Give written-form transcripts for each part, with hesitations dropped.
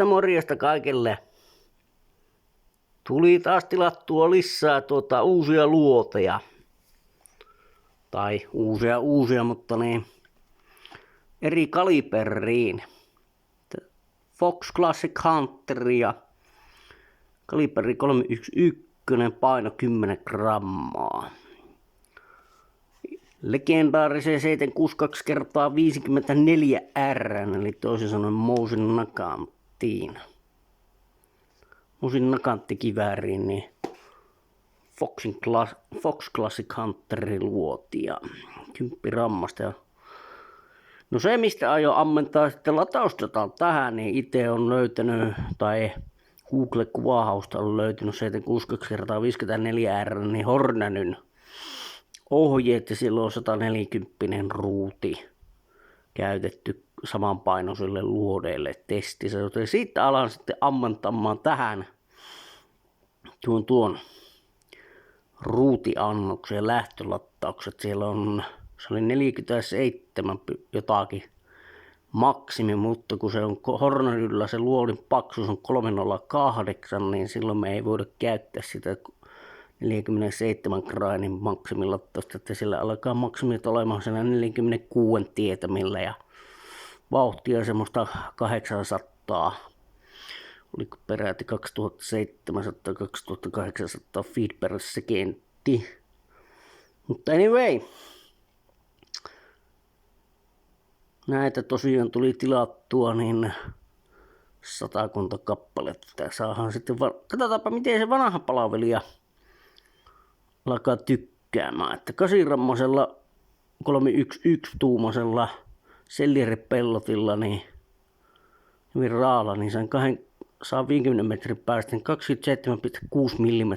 Morjesta kaikille. Tuli taas tilattua lisää uusia luoteja. Tai uusia, mutta niin eri kaliberiin. Fox Classic Hunter ja kaliberi 311, paino 10 grammaa. Legendaarisen 762x54R, eli toisin sanoen Mosin nakanttikivääriin, niin Fox Classic Hunterin luotia 10 rammasta. No se, mistä aion ammentaa sitten latausdataan tähän, niin itse on löytänyt, tai Google-kuvahausta on löytynyt 762x54R, niin Hornanyn ohjeet, ja silloin on 140 ruuti käytetty samanpainoisille luodeille testissä, joten siitä alan sitten ammentamaan tähän tuon ruutiannoksen lähtölattaukset. Siellä on, se oli 47 jotakin maksimi, mutta kun se on Hornanyllä se luodin paksuus on 308, niin silloin me ei voida käyttää sitä 47 grainin maksimilattausta, että sillä alkaa maksimit olemaan siellä 46 tietämillä ja vauhtia semmoista 800, oliko peräti 2700-2800 feet per sekunti. Mutta anyway, näitä tosiaan tuli tilattua niin 100 kappaletta. Saadaan sitten katsotaanpa miten se vanha palvelija alkaa tykkäämään, että 8-rammoisella 311 tuumaisella sellieripellotilla niin hyvin raalla, niin sen saa 50 metrin päästä 27,6 mm,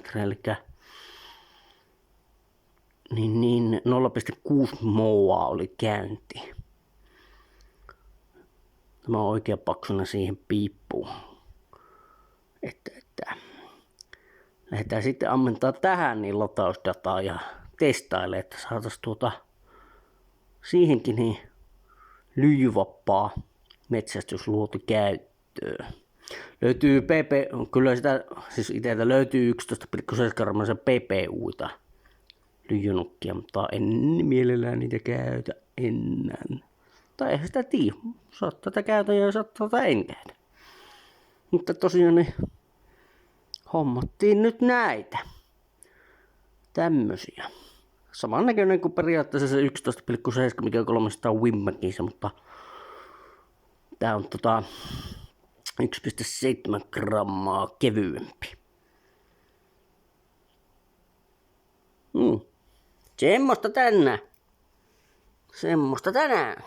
eli niin 0,6 moa oli käynti. Tämä on oikea paksuna siihen piippuun. Että lähdetään sitten ammentaa tähän niin latausdataa ja testaile, että saataisiin siihenkin niin lyijyvappaa metsästysluoti käyttöön. Löytyy kyllä sitä, siis itseltä löytyy 11,7 grammaisia PPUita lyijynukkia, mutta en mielellään niitä käytä enää. Tai eihän sitä tiedä, saattaa tätä käytä ja saattaa tätä en käytä. Mutta tosiaan niin hommattiin nyt näitä. Tämmösiä. Samannäköinen kuin periaatteessa se 11,7, mikä on 300 Wimmakissä, mutta tää on 1,7 grammaa kevyempi. Semmosta tänään.